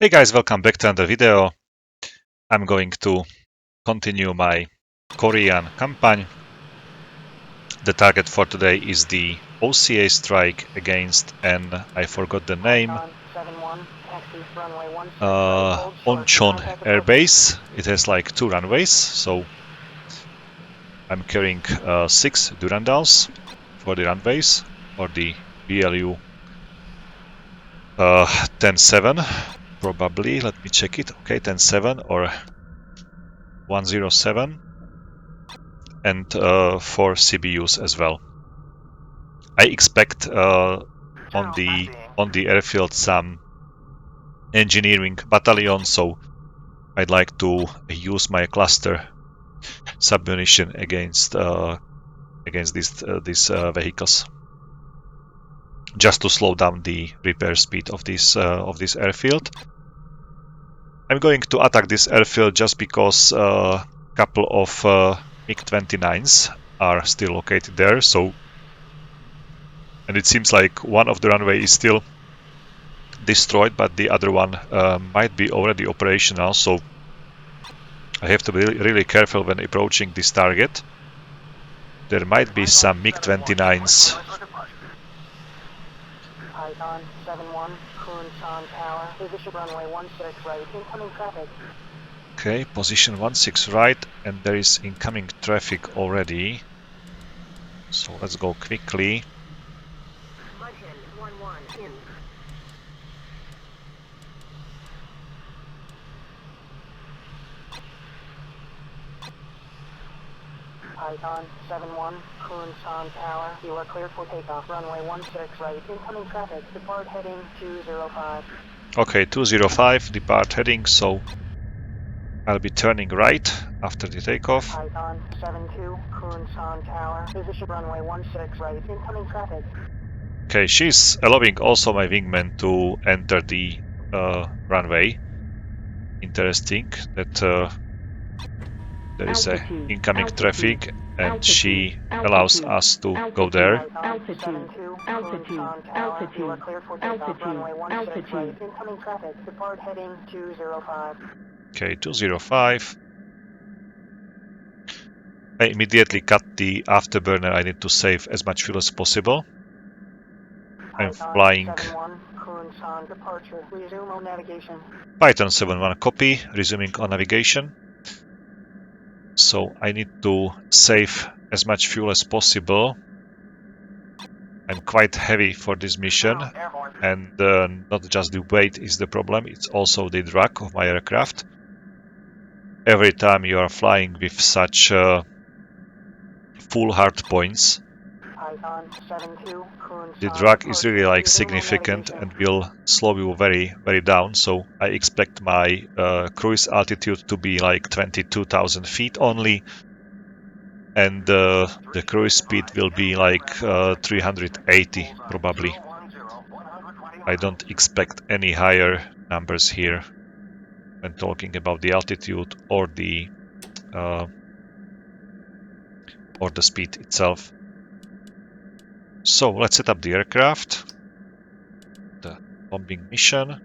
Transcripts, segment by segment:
Hey guys, welcome back to another video. I'm going to continue my Korean campaign. The target for today is the OCA strike against, and I forgot the name, Oncheon Air Base. It has like 2 runways, so I'm carrying 6 Durandals for the runways, or the BLU 10-7, probably. Let me check it. Okay, 10-7 or 107. And 4 CBUs as well. I expect on the airfield some engineering battalion, so I'd like to use my cluster submunition against these vehicles, just to slow down the repair speed of this airfield. I'm going to attack this airfield just because a couple of MiG-29s are still located there, and it seems like one of the runway is still destroyed, but the other one might be already operational, so I have to be really careful when approaching this target. There might be some MiG-29s. Okay, position 16 right, and there is incoming traffic already. So let's go quickly. Python 7-1, Kunsan Tower, you are cleared for takeoff. Runway 16 right, incoming traffic, depart heading 205. Okay, 205, depart heading, so I'll be turning right after the takeoff. Python 7-2, Kunsan Tower, position runway 16 right, incoming traffic. Okay, she's allowing also my wingman to enter the runway. Interesting that there is a incoming traffic, and she allows us to go there. Okay, 205. I immediately cut the afterburner. I need to save as much fuel as possible. I'm flying Python 7-1 copy, resuming on navigation. So I need to save as much fuel as possible. I'm quite heavy for this mission, and not just the weight is the problem, it's also the drag of my aircraft. Every time you are flying with such full hard points, the drag is really like significant and will slow you very, very down. So I expect my cruise altitude to be like 22,000 feet only, and the cruise speed will be like 380 probably. I don't expect any higher numbers here when talking about the altitude or the speed itself. So let's set up the aircraft, the bombing mission,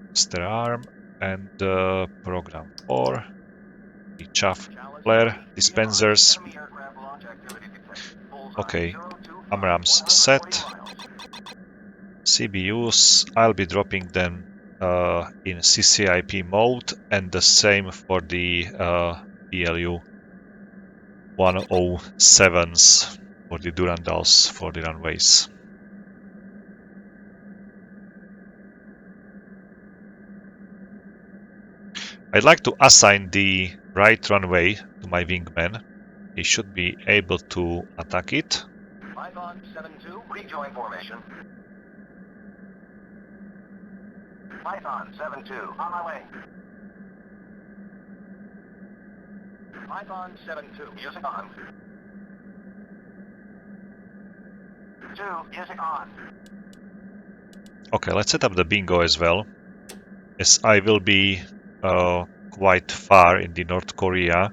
master arm, and program 4, the chaff flare dispensers. Okay, AMRAAMs set. CBUs, I'll be dropping them in CCIP mode, and the same for the BLU 107s for the Durandals for the runways. I'd like to assign the right runway to my wingman. He should be able to attack it. Python 7-2, rejoin formation. Python 7-2, on my way. Python 7-2, using on. 2, using on. Okay, let's set up the bingo as well, as I will be quite far in the North Korea.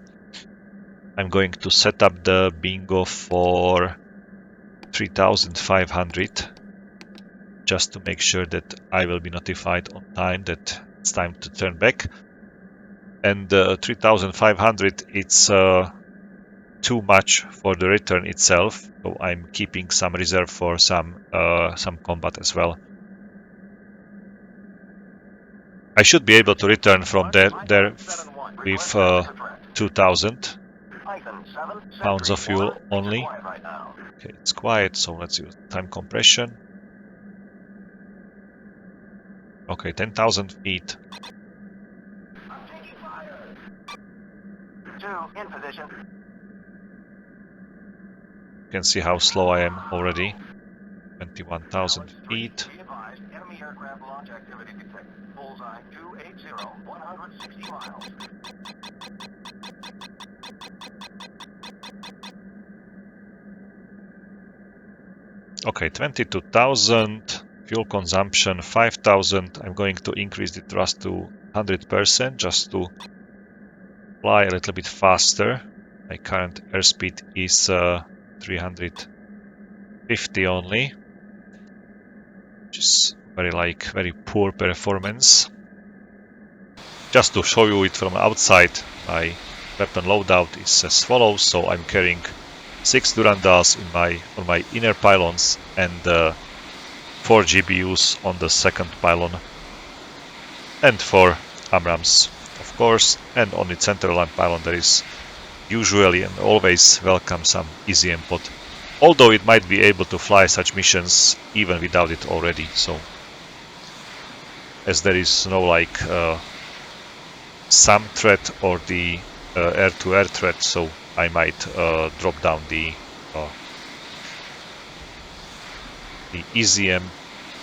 I'm going to set up the bingo for 3,500. just to make sure that I will be notified on time that it's time to turn back. And 3,500, it's too much for the return itself, so I'm keeping some reserve for some combat as well. I should be able to return from there with 2,000 pounds of fuel only. Okay, it's quiet, so let's use time compression. Okay, 10,000 feet. In position. You can see how slow I am already. 21,000 feet. Enemy aircraft launch activity detected. Bullseye 280, 160 miles. Okay, 22,000. Fuel consumption 5,000. I'm going to increase the thrust to 100% just to fly a little bit faster. My current airspeed is 350 only, which is very poor performance. Just to show you it from outside, my weapon loadout is as follows. So I'm carrying 6 Durandals on my inner pylons and 4 GBUs on the second pylon, and 4 AMRAAMs, of course, and on the central line pylon there is usually and always welcome some EZM pod, although it might be able to fly such missions even without it already, so as there is no SAM threat or the air-to-air threat, so I might drop down the EZM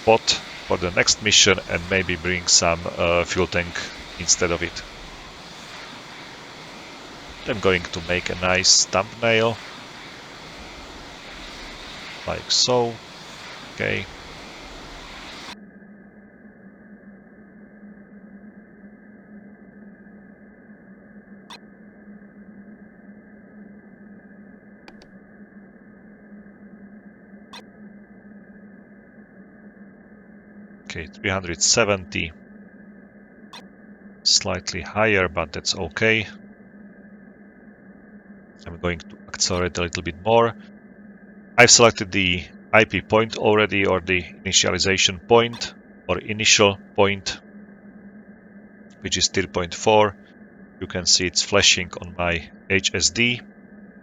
pod for the next mission and maybe bring some fuel tank instead of it. I'm going to make a nice thumbnail, like so. Okay. Okay, 370. Slightly higher, but that's okay. I'm going to accelerate a little bit more. I've selected the IP point already, or the initialization point, or initial point, which is 3.4. You can see it's flashing on my HSD,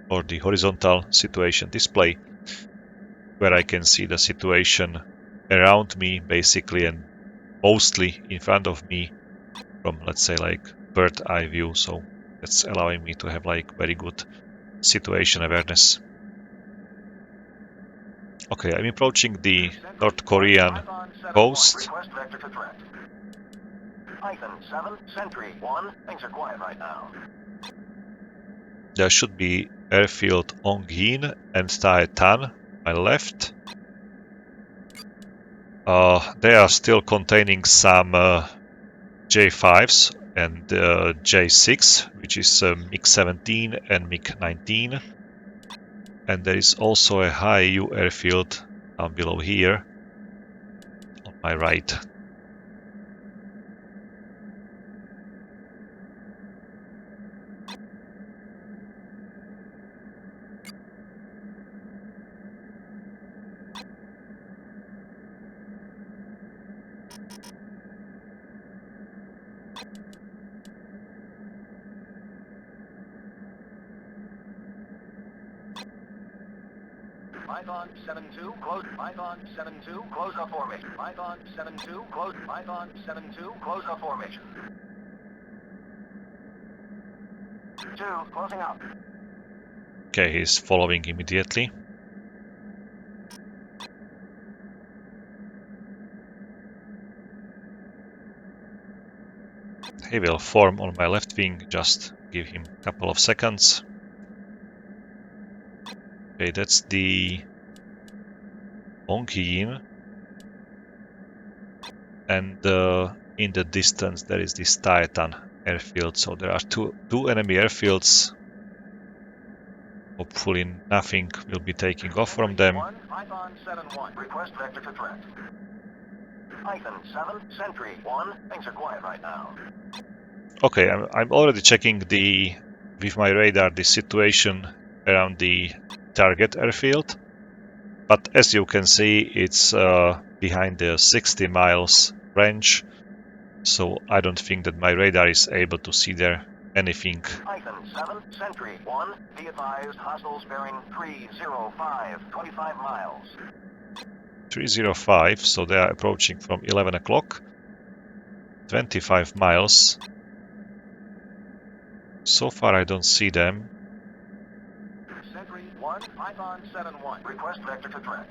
or the horizontal situation display, where I can see the situation around me, basically, and mostly in front of me from, let's say, bird eye view. So that's allowing me to have very good situation awareness. Okay, I'm approaching the North Korean coast. Python 7, Sentry 1. Things are quiet right now. There should be airfield Onghin and Taetan, my left. They are still containing some J5s and J6, which is MiG-17 and MiG-19. And there is also a high EU airfield down below here on my right. Python 7-2, close. Python 7-2, close our formation. Python 7-2, close. Python 7-2, close our formation. 2, closing up. Okay, he's following immediately. He will form on my left wing, just give him a couple of seconds. Okay, that's the Onghin. And in the distance there is this Taetan airfield, so there are two enemy airfields. Hopefully nothing will be taking off from them. Python 7-1, request vector to threat. Python 7, Sentry 1. Things are quiet right now. Okay, I'm already checking with my radar the situation around the target airfield, but as you can see, it's behind the 60 miles range, so I don't think that my radar is able to see there anything. Python 7, Sentry 1. Be advised, hostiles bearing 305, 25 miles. 305, so they are approaching from 11 o'clock. 25 miles. So far I don't see them. Sentry 1, Python 7-1. Request vector to threat.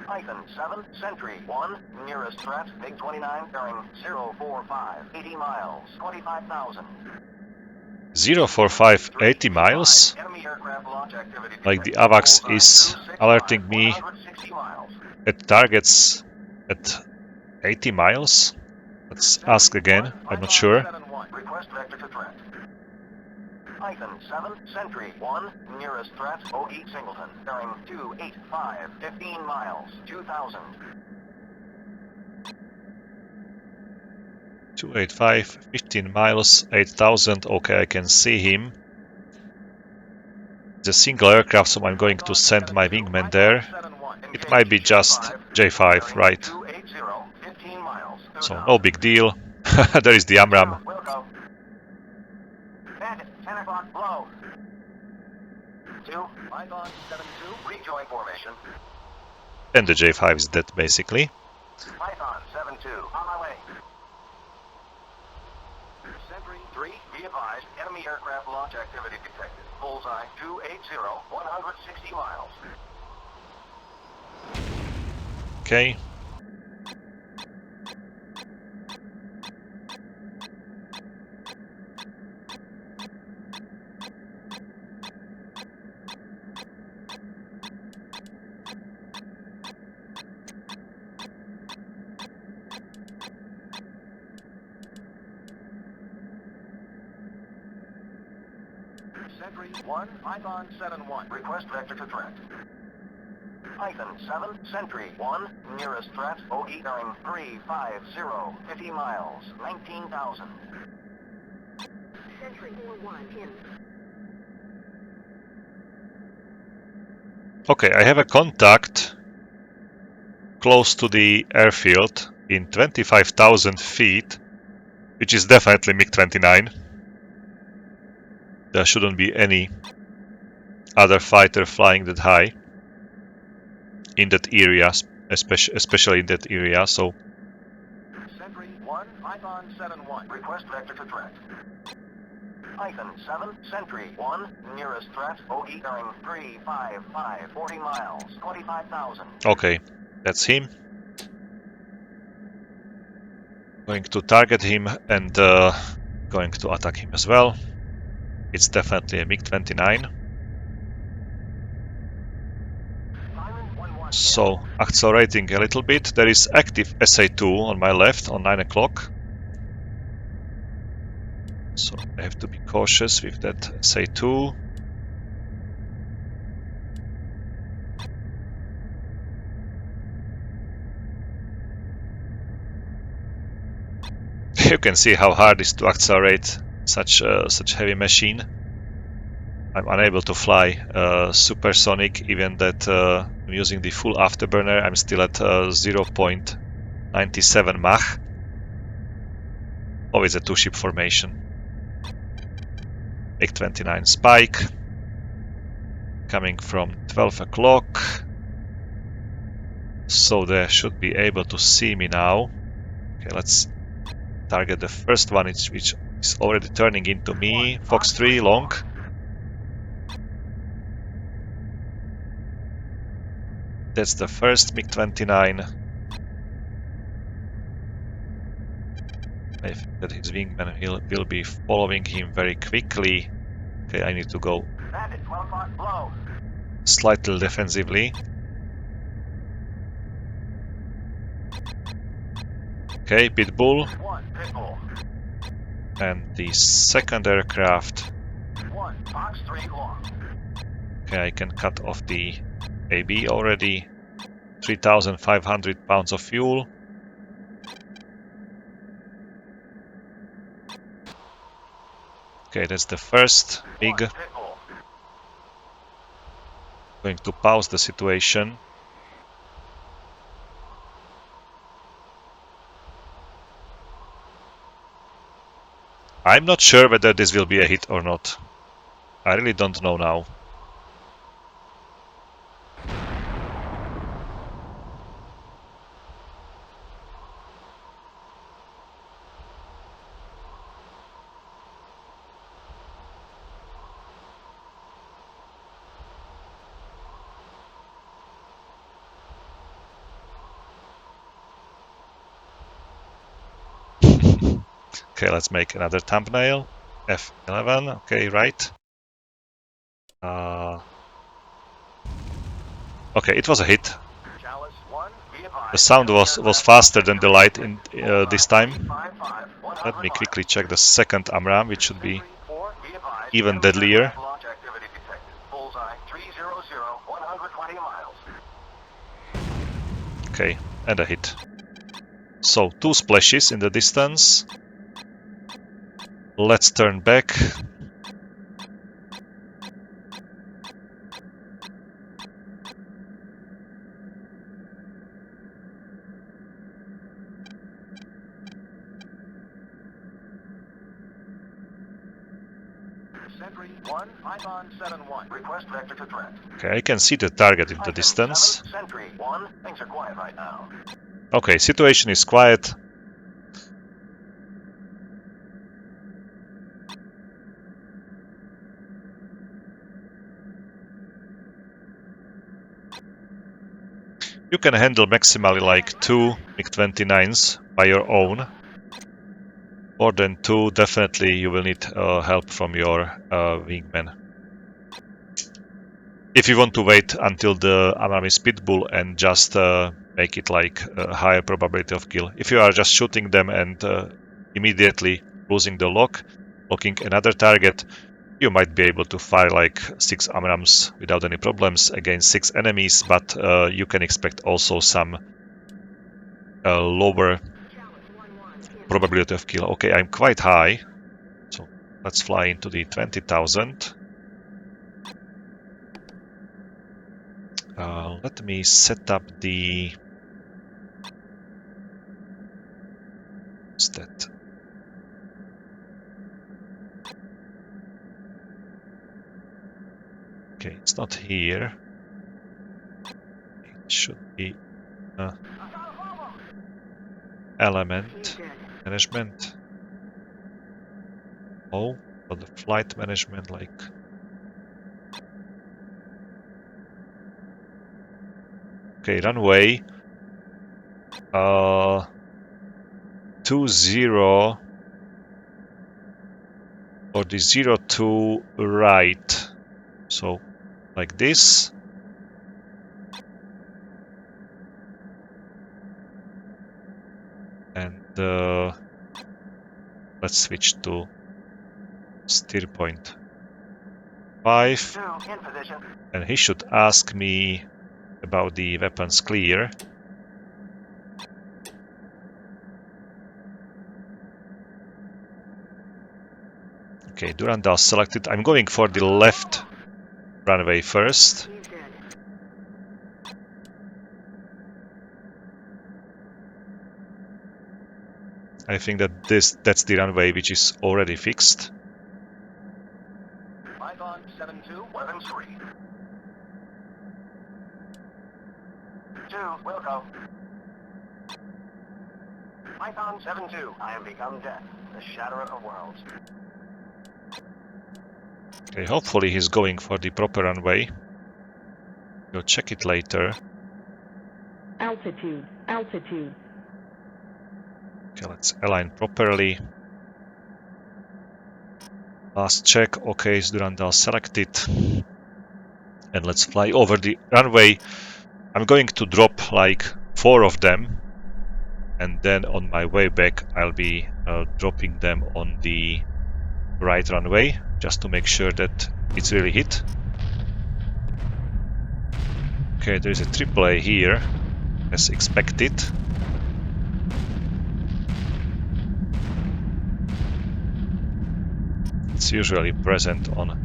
Python 7, Sentry 1. Nearest threat, MiG-29 bearing 045, 80 miles, 25,000. 045, 80 miles? Enemy aircraft launch activity Like the detected. AVAX Bullseye, is 265, alerting me 160 miles. at targets at 80 miles? Let's ask again, I'm not sure. Request vector to threat. Python 7, Sentry 1. Nearest threat, OE Singleton, bearing 285, 15 miles, 2,000. 285, 15 miles, 8,000. Okay, I can see him. It's a single aircraft, so I'm going to send my wingman there. It might be just J5, right? So no big deal. There is the AMRAAM. Bandit, 10 o'clock, blow. 2, Python 7-2, rejoin formation. And the J5 is dead, basically. Python 7-2, on my way. Sentry 3, be advised, enemy aircraft launch activity detected. Bullseye 280, 160 miles. Okay. Sentry 1, Python 7-1. Request vector to threat. Python 7, Sentry 1. Nearest threat, OE bearing 350, 50 miles, 19,000. Sentry 4-1 in. Okay, I have a contact close to the airfield in 25,000 feet, which is definitely MiG-29. There shouldn't be any other fighter flying that high in that area, especially in that area. So Sentry 1, Python 7-1. Request vector to threat. Python 7, Sentry 1. Nearest threat, OE bearing 355, 40 miles, 25,000. okay, that's him. Going to target him and going to attack him as well. It's definitely a MiG-29. So, accelerating a little bit. There is active SA-2 on my left on 9 o'clock. So, I have to be cautious with that SA-2. You can see how hard it is to accelerate such heavy machine. I'm unable to fly supersonic, even that I'm using the full afterburner. I'm still at 0.97 Mach. Always a two-ship formation. MiG-29 Spike. Coming from 12 o'clock. So they should be able to see me now. Okay, let's target the first one, which is already turning into me. Fox 3 long. That's the first MiG-29. I think that his wingman will be following him very quickly. Okay, I need to go slightly defensively. Okay, Pitbull. And the second aircraft. Okay, I can cut off the AB already. 3,500 pounds of fuel. Okay, that's the first big. Going to pause the situation. I'm not sure whether this will be a hit or not. I really don't know now. Okay, let's make another thumbnail. F11, okay, right. Okay, it was a hit. The sound was faster than the light in this time. Let me quickly check the second AMRAAM, which should be even deadlier. Okay, and a hit. So, 2 splashes in the distance. Let's turn back. Okay, I can see the target in the distance. Okay, situation is quiet. You can handle maximally like 2 MiG-29s by your own. More than 2, definitely you will need help from your wingman. If you want to wait until the AMRAAM is Pitbull and just make it like a higher probability of kill. If you are just shooting them and immediately losing the locking another target, you might be able to fire like 6 AMRAAMs without any problems against 6 enemies, but you can expect also some lower probability of kill. Okay, I'm quite high, so let's fly into the 20,000. Let me set up the... What's that? Okay, it's not here. It should be element management. Oh, for the flight management, like... Okay, runway 20 or the 02 right. So like this. And let's switch to steer point 5. And he should ask me about the weapons clear. Okay, Durandal selected. I'm going for the left runway first. I think that that's the runway which is already fixed. Python 72, weapons 3. 2, Wilco. Python 72, I have become death, the shatterer of worlds. Okay, hopefully he's going for the proper runway. We'll check it later. Altitude. Okay, let's align properly. Last check. Okay, is Durandal selected. And let's fly over the runway. I'm going to drop like 4 of them. And then on my way back, I'll be dropping them on the right runway, just to make sure that it's really hit. Okay, there is a AAA here. as expected. It's usually present on...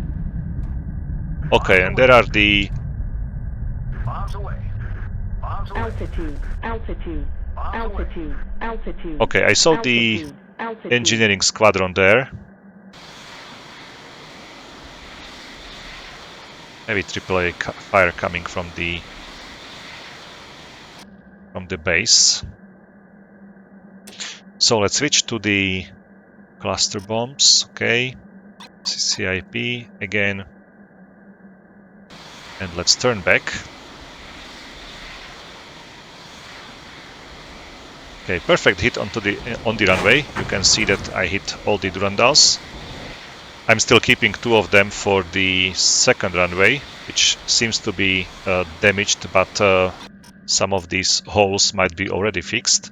Okay, and there are the... Bombs away. Bombs away. Altitude, altitude, altitude, altitude. Okay, I saw the altitude. engineering squadron there. Maybe AAA fire coming from the base. So let's switch to the cluster bombs. Okay, CIP again, and let's turn back. Okay, perfect hit on the runway. You can see that I hit all the Durandals. I'm still keeping 2 of them for the second runway, which seems to be damaged, but some of these holes might be already fixed.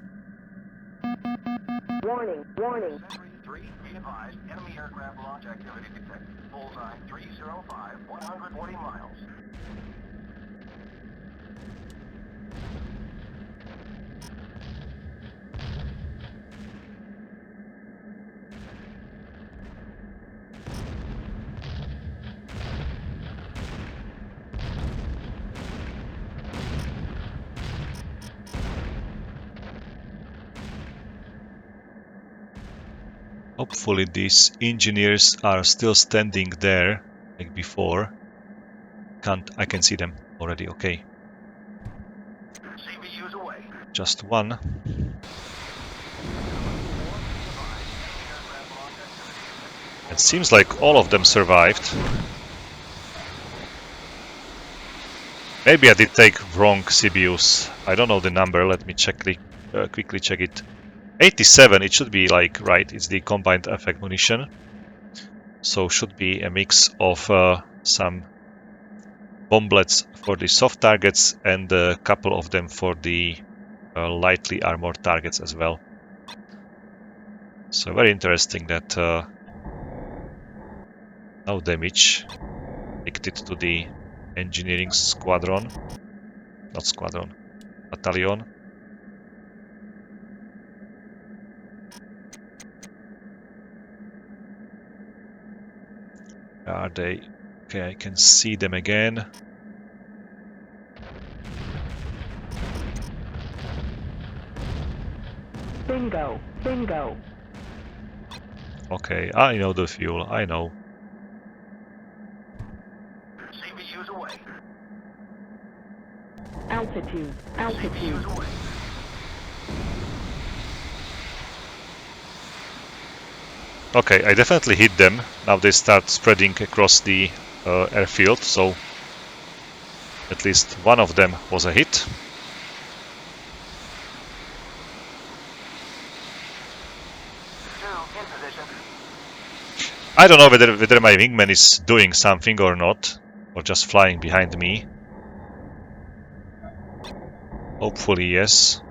Warning, warning. Sentry 3, be advised, enemy aircraft launch activity detected. Bullseye 305, 140 miles. Hopefully these engineers are still standing there like before. I can see them already. Okay, CBU's away. just one. It seems like all of them survived. Maybe I did take wrong CBUs. I don't know the number. Let me quickly check it. 87, it should be like right. It's the combined effect munition. So should be a mix of some bomblets for the soft targets and a couple of them for the lightly armored targets as well. So very interesting that no damage inflicted to the engineering squadron, not squadron, battalion. Are they? Okay, I can see them again. Bingo, bingo. Okay, I know the fuel, I know. CBU's away. Altitude, altitude. CBU's away. Okay, I definitely hit them. Now they start spreading across the airfield, so at least one of them was a hit. In position. I don't know whether my wingman is doing something or not, or just flying behind me. Hopefully, yes.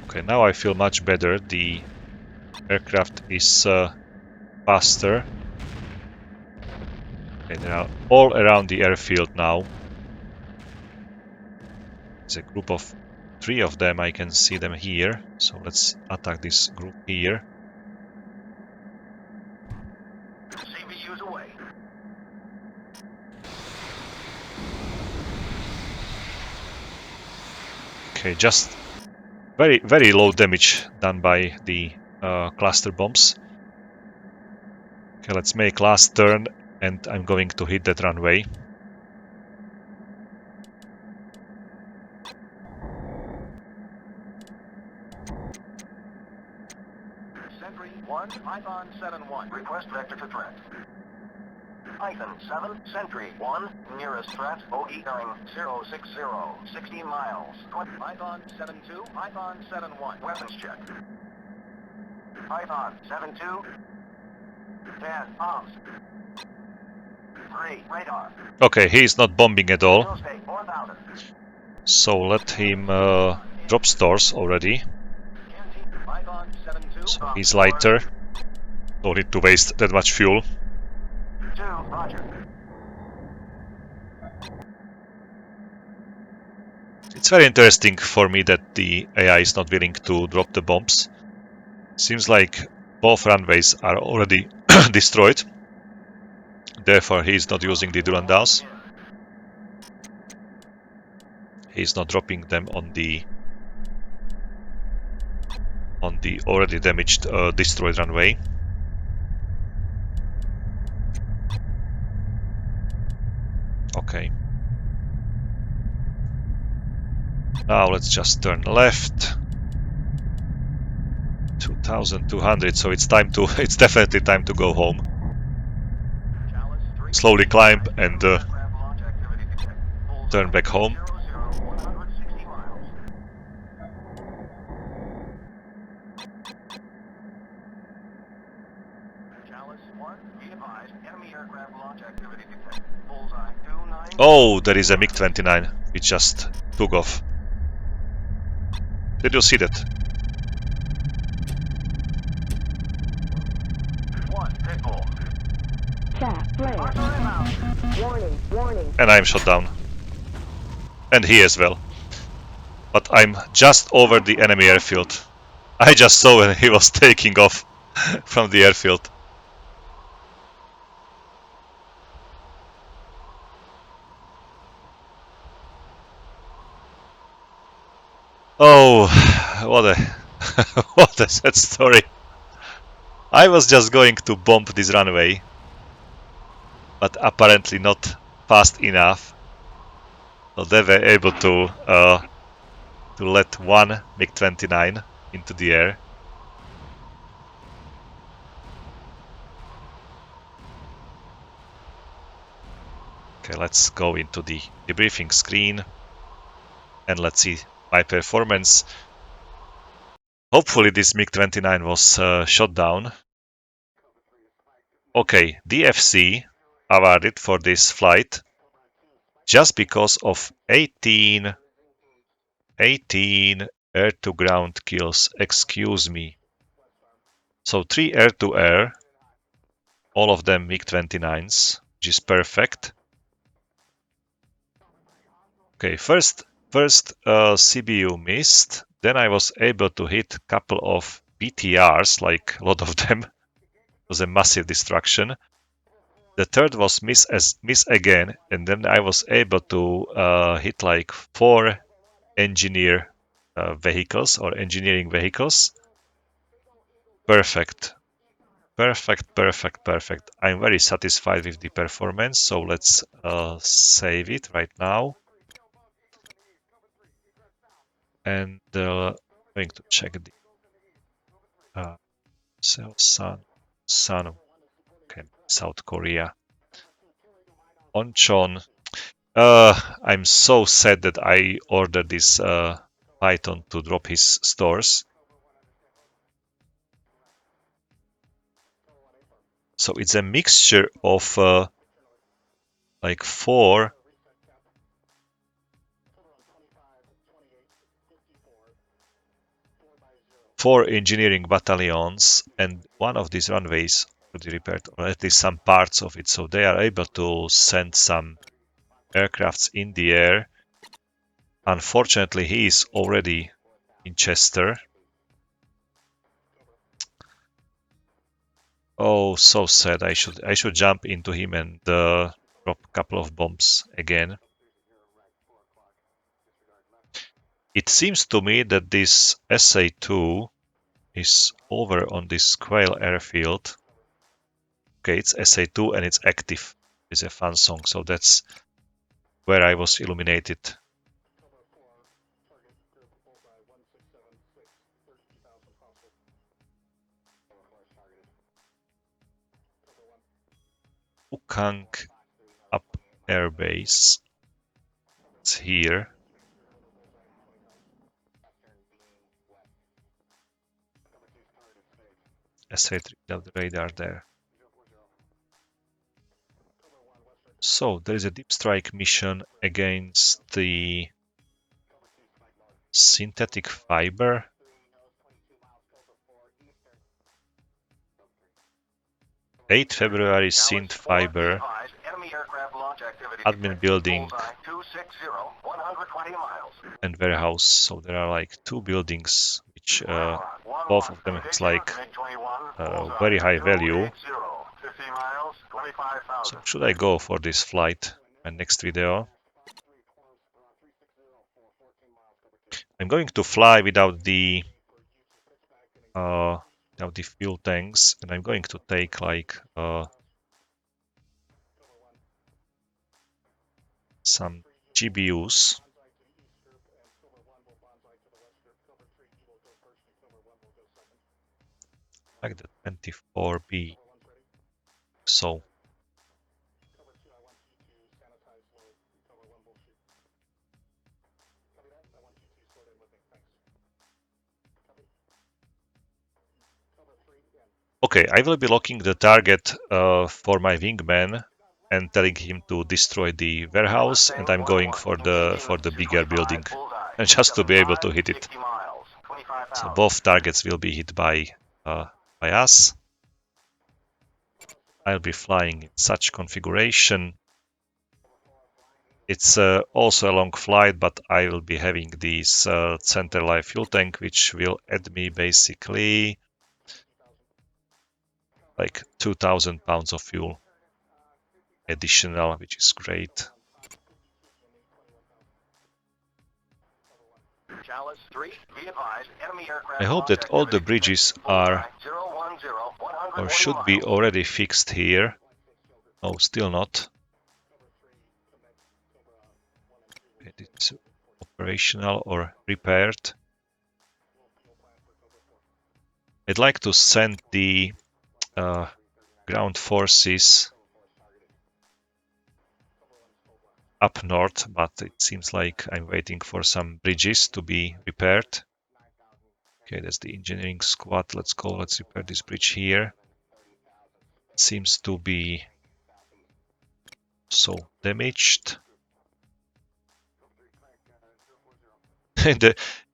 Okay, now I feel much better. The aircraft is faster. Okay, they are all around the airfield now. There's a group of 3 of them. I can see them here. So let's attack this group here. CBU's away. Okay, just very low damage done by the cluster bombs. Okay, let's make last turn, and I'm going to hit that runway. Sentry 1, Python 7-1. Request vector to threat. Python 7, Sentry 1, nearest threat, OE bearing 060, 60 miles. Python 7-2, Python 7-1. Weapons check. Python 7-2, 10, bombs. 3, radar. Okay, he is not bombing at all. Real estate 4,000. So let him drop stores already. Python 7-2, So he's lighter. No need to waste that much fuel. 2, roger. It's very interesting for me that the AI is not willing to drop the bombs. Seems like both runways are already destroyed. Therefore, he is not using the Durandals. He is not dropping them on the already damaged, destroyed runway. Okay. Now let's just turn left. 2200, so it's time to, it's definitely time to go home. Slowly climb and turn back home. Oh, there is a MiG-29 which just took off. Did you see that? Warning. And I'm shot down. And he as well. But I'm just over the enemy airfield. I just saw when he was taking off from the airfield. Oh, what a what a sad story. I was just going to bomb this runway, but apparently not fast enough. So they were able to let one MiG-29 into the air. Okay, let's go into the debriefing screen and let's see my performance. Hopefully this MiG-29 was shot down. Okay, DFC awarded for this flight just because of 18 air-to-ground kills. Excuse me. So 3 air-to-air, all of them MiG-29s, which is perfect. Okay, first CBU missed, then I was able to hit a couple of BTRs, like a lot of them. It was a massive destruction. The third was miss again, and then I was able to hit like 4 engineering vehicles. Perfect. I'm very satisfied with the performance, so let's save it right now. And going to check the Sun, okay, South Korea. Onchon. I'm so sad that I ordered this Python to drop his stores. So it's a mixture of like four engineering battalions, and one of these runways could be repaired, or at least some parts of it. So they are able to send some aircrafts in the air. Unfortunately, he is already in Chester. Oh, so sad. I should jump into him and drop a couple of bombs again. It seems to me that this SA-2 is over on this Quail airfield. Okay, it's SA-2 and it's active. It's a fun song, so that's where I was illuminated. Ukang Up Air Base. It's here. SA-3 without the radar there. So there is a deep strike mission against the synthetic fiber. 8 February synth fiber admin building and warehouse. So there are like 2 buildings which both of them has like very high value. So should I go for this flight? My next video. I'm going to fly without the fuel tanks, and I'm going to take like some GBUs. Like the 24B. So okay, I will be locking the target for my wingman and telling him to destroy the warehouse, and I'm going for the bigger building, and just to be able to hit it. So both targets will be hit by us. I'll be flying in such configuration. It's also a long flight, but I will be having this center-live fuel tank, which will add me basically like 2,000 pounds of fuel additional, which is great. I hope that all the bridges are or should be already fixed here. No, still not. It's operational or repaired. I'd like to send the ground forces up north, but it seems like I'm waiting for some bridges to be repaired. Okay, that's the engineering squad. Let's go. Let's repair this bridge here. It seems to be so damaged.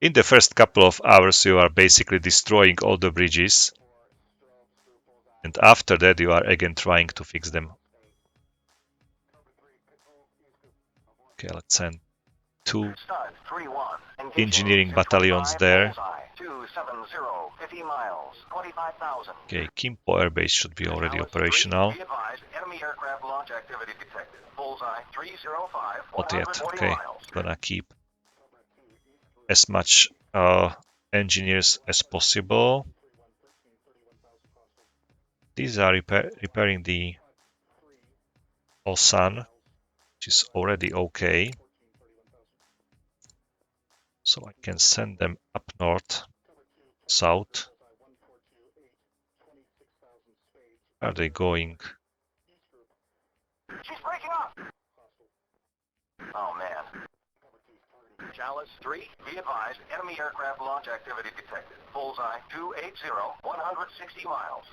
In the first couple of hours, you are basically destroying all the bridges. And after that, you are again trying to fix them. Okay, let's send 2 engineering battalions there. Okay, Kimpo Air Base should be already operational. Not yet. Okay, gonna keep as much engineers as possible. These are repairing the Osan, which is already okay. So I can send them up north, south. Are they going? She's breaking up! Oh, man. Chalice 3, be advised, enemy aircraft launch activity detected. Bullseye 280, 160 miles.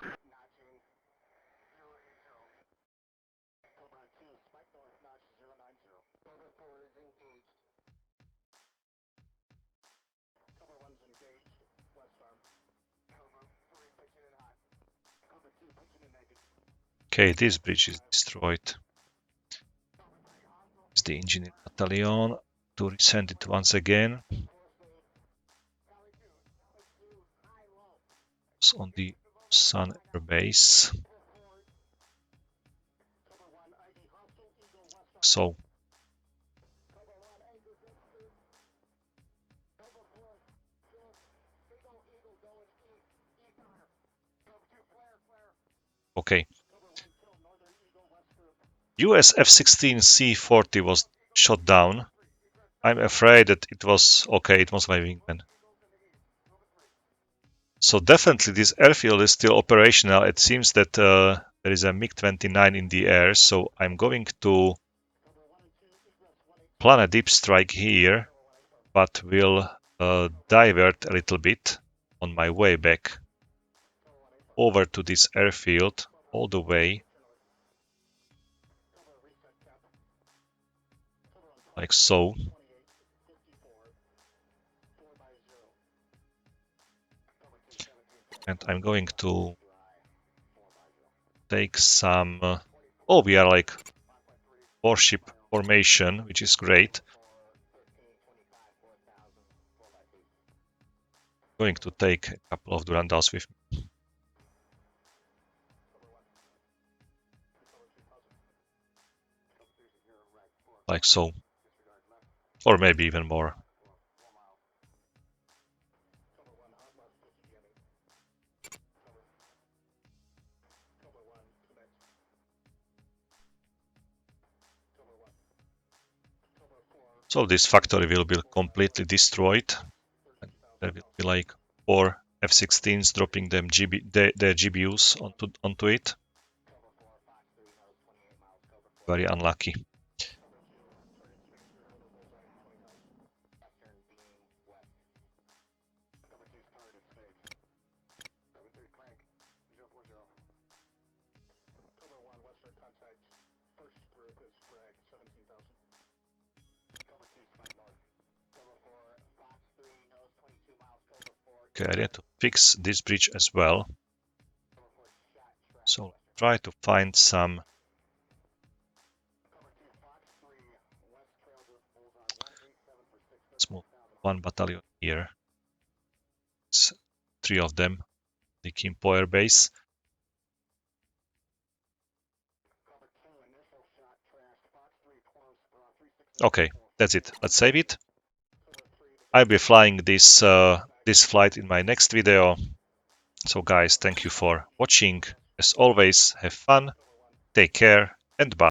Okay, this bridge is destroyed. It's the engineering battalion to resend it once again. It's on the Sun Air Base. So okay. US F-16C was shot down. I'm afraid that it was okay, it was my wingman. So definitely this airfield is still operational. It seems that there is a MiG-29 in the air, so I'm going to plan a deep strike here, but will divert a little bit on my way back over to this airfield all the way, like so. And I'm going to take some... oh, we are like warship formation, which is great. Going to take a couple of Durandals with me. Like so. Or maybe even more. So this factory will be completely destroyed. And there will be like 4 F-16s dropping them their GBUs onto it. Very unlucky. Okay, I need to fix this bridge as well. So try to find some... let's move 1 battalion here. It's 3 of them. The Kimpo Air Base. Okay, that's it. Let's save it. I'll be flying this flight in my next video. So guys, thank you for watching. As always, have fun, take care, and bye.